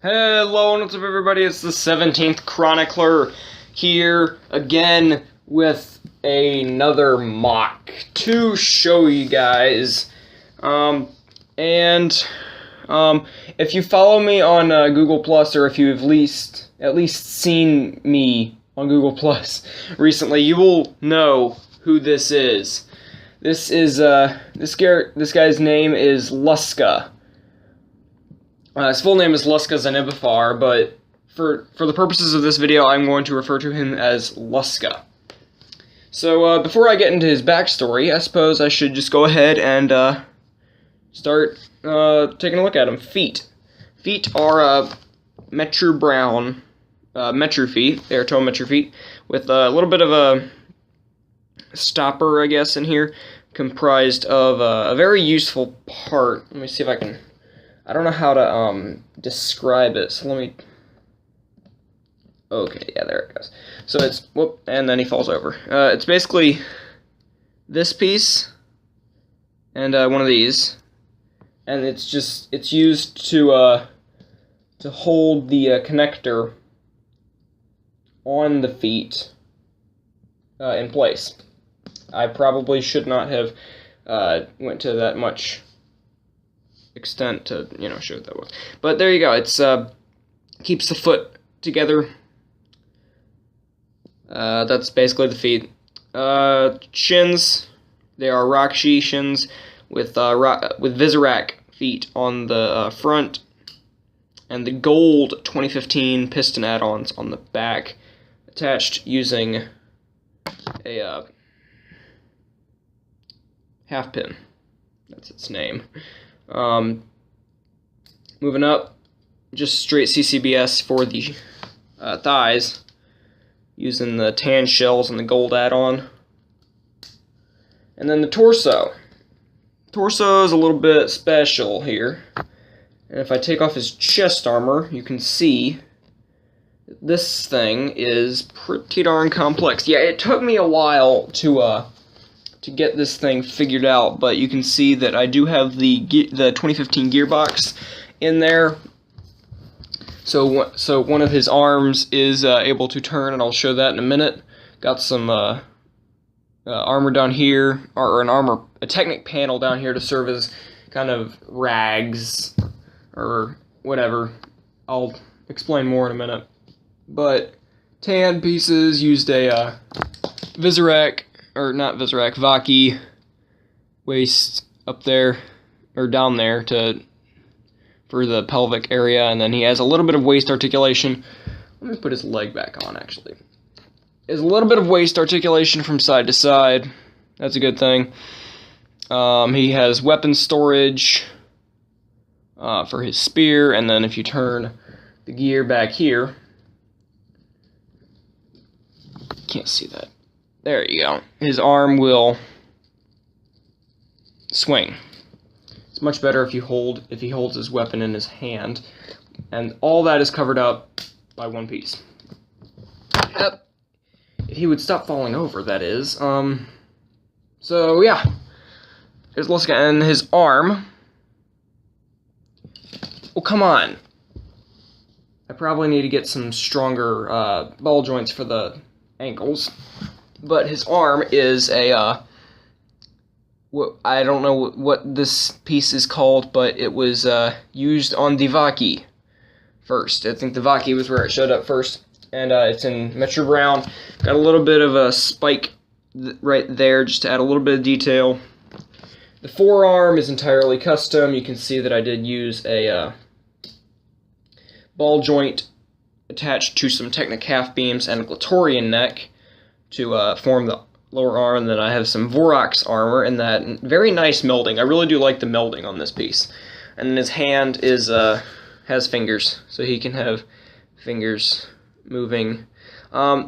Hello, what's up everybody, it's the 17th Chronicler here again with another MOC to show you guys. If you follow me on Google Plus, or if you've at least seen me on Google Plus recently, you will know who this is. This guy's name is Luska. His full name is Lusca Zanibifar, but for the purposes of this video, I'm going to refer to him as Luska. So, before I get into his backstory, I suppose I should just go ahead and start taking a look at him. Feet. Feet are Metru Brown Metru feet. They are toe Metru feet, with a little bit of a stopper, I guess, in here, comprised of a very useful part. Let me see if I can... I don't know how to describe it, so let me... Okay, yeah, there it goes. So it's... Whoop, and then he falls over. It's basically this piece and one of these. And it's just... It's used to hold the connector on the feet in place. I probably should not have went to that much extent to, show what that was. But there you go. It's keeps the foot together. That's basically the feet. Shins. They are Rakshi shins with Vizirac feet on the front, and the gold 2015 piston add-ons on the back, attached using a half pin. That's its name. Moving up, just straight CCBS for the thighs, using the tan shells and the gold add-on. And then the torso. Torso is a little bit special here. And if I take off his chest armor, you can see this thing is pretty darn complex. Yeah, it took me a while to get this thing figured out, but you can see that I do have the 2015 gearbox in there. So one of his arms is able to turn, and I'll show that in a minute. Got some armor down here, or a Technic panel down here to serve as kind of rags or whatever. I'll explain more in a minute. But tan pieces used a Vizirac. Or not Vizirac, Vaki waist up there, or down there for the pelvic area, and then he has a little bit of waist articulation. Let me put his leg back on, actually. There's a little bit of waist articulation from side to side. That's a good thing. He has weapon storage for his spear, and then if you turn the gear back here, can't see that. There you go. His arm will swing. It's much better if he holds his weapon in his hand, and all that is covered up by one piece. Yep. If he would stop falling over, that is. So yeah, here's Luska, and his arm. Oh, come on. I probably need to get some stronger ball joints for the ankles. But his arm is I don't know what this piece is called, but it was used on the Vaki first. I think the Vaki was where it showed up first, and it's in Metru Brown. Got a little bit of a spike right there, just to add a little bit of detail. The forearm is entirely custom. You can see that I did use a ball joint attached to some Technic half beams and a Glatorian neck to form the lower arm, and then I have some Vorax armor and that very nice melding. I really do like the melding on this piece. And then his hand is has fingers, so he can have fingers moving.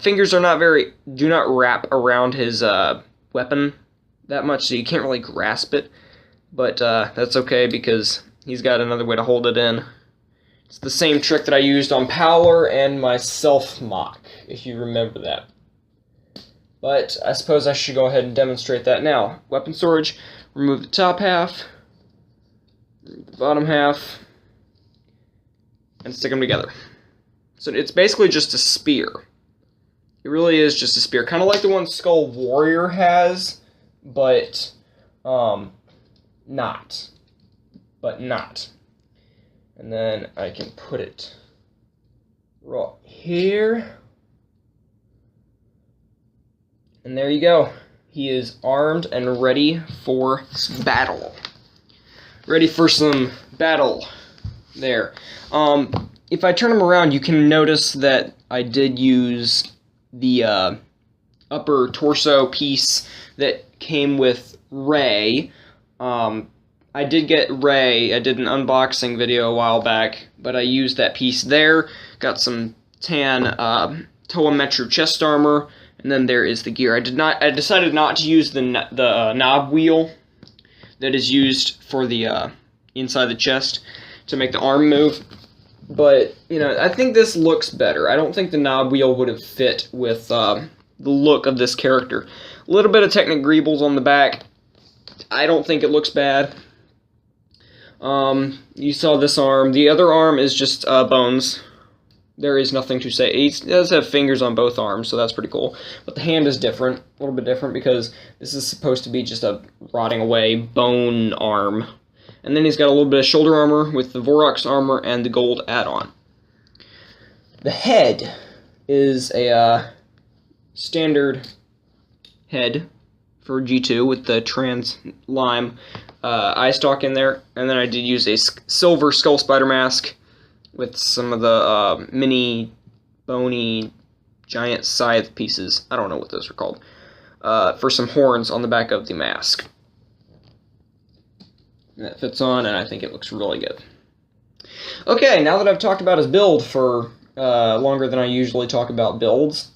Fingers do not wrap around his weapon that much, so you can't really grasp it. But that's okay, because he's got another way to hold it in. It's the same trick that I used on Powler and my self-MOC, if you remember that. But I suppose I should go ahead and demonstrate that now. Weapon storage, remove the top half, the bottom half, and stick them together. So it's basically just a spear. It really is just a spear, kind of like the one Skull Warrior has, but not. And then I can put it right here. And there you go. He is armed and ready for battle. Ready for some battle. There. If I turn him around, you can notice that I did use the upper torso piece that came with Ray. I did get Ray. I did an unboxing video a while back, but I used that piece there. Got some tan Toa Metru chest armor, and then there is the gear. I decided not to use the knob wheel that is used for the inside the chest to make the arm move. But, you know, I think this looks better. I don't think the knob wheel would have fit with the look of this character. A little bit of Technic Greebles on the back. I don't think it looks bad. You saw this arm. The other arm is just bones. There is nothing to say. He does have fingers on both arms, so that's pretty cool. But the hand is different, a little bit different, because this is supposed to be just a rotting away bone arm. And then he's got a little bit of shoulder armor with the Vorok's armor and the gold add-on. The head is a standard head for G2 with the trans lime eye stalk in there. And then I did use a silver skull spider mask with some of the mini bony giant scythe pieces. I don't know what those are called. For some horns on the back of the mask. And that fits on, and I think it looks really good. Okay, now that I've talked about his build for longer than I usually talk about builds,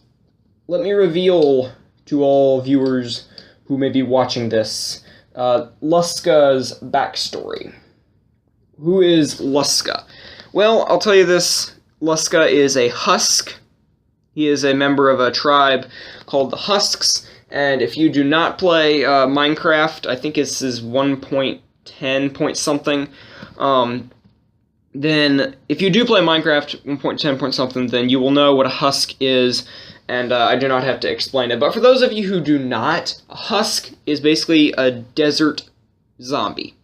let me reveal to all viewers who may be watching this Luska's backstory. Who is Luska? Well, I'll tell you this. Luska is a Husk. He is a member of a tribe called the Husks, and if you do not play Minecraft, I think this is 1.10 point something, then if you do play Minecraft 1.10 point something, then you will know what a Husk is, and I do not have to explain it. But for those of you who do not, a Husk is basically a desert zombie.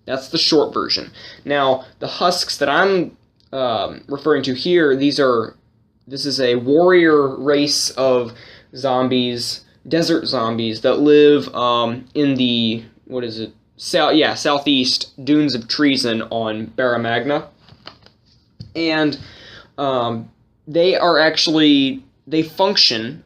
That's the short version. Now, the Husks that I'm referring to here, this is a warrior race of zombies, desert zombies, that live in the, what is it? Southeast Dunes of Treason on Barra Magna. And they function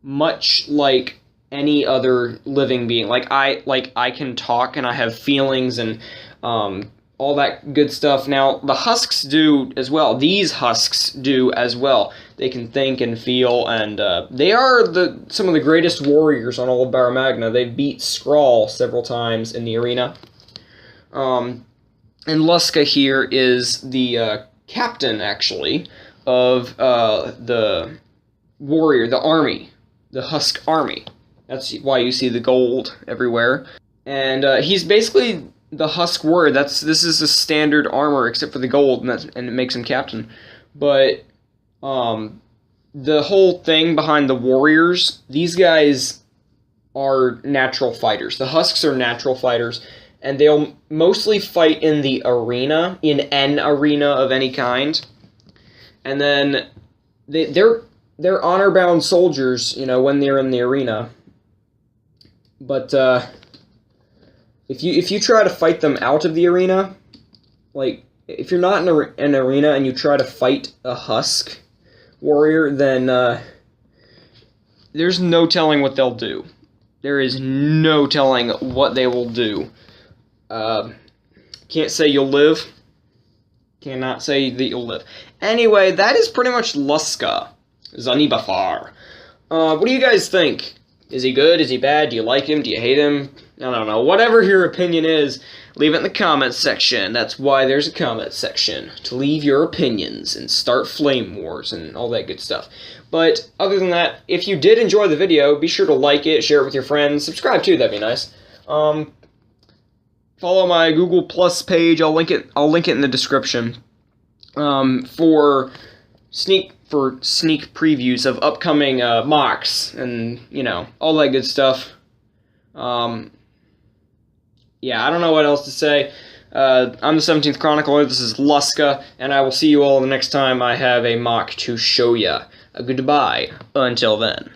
much like any other living being. Like I can talk and I have feelings and all that good stuff. Now, the Husks do as well. These Husks do as well. They can think and feel, and they are some of the greatest warriors on all of Barra Magna. They've beat Skrull several times in the arena. And Luska here is the captain, actually, of the warrior, the army, the Husk army. That's why you see the gold everywhere. And he's basically the Husk warrior. This is a standard armor except for the gold, and it makes him captain. But the whole thing behind the warriors, these guys are natural fighters. The Husks are natural fighters, and they'll mostly fight in the arena, in an arena of any kind. And then they're honor-bound soldiers, you know, when they're in the arena. But if you try to fight them out of the arena, like if you're not in an arena and you try to fight a Husk warrior, then there's no telling what they'll do. There is no telling what they will do. Can't say you'll live. Cannot say that you'll live. Anyway, that is pretty much Lusca Zanibifar. What do you guys think? Is he good? Is he bad? Do you like him? Do you hate him? I don't know. Whatever your opinion is, leave it in the comments section. That's why there's a comment section, to leave your opinions and start flame wars and all that good stuff. But other than that, if you did enjoy the video, be sure to like it, share it with your friends, subscribe too, that'd be nice. Follow my Google Plus page. I'll link it in the description. for sneak previews of upcoming MOCs and, you know, all that good stuff. Yeah, I don't know what else to say. I'm the 17th Chronicler, this is Luska, and I will see you all the next time I have a MOC to show ya. Goodbye, until then.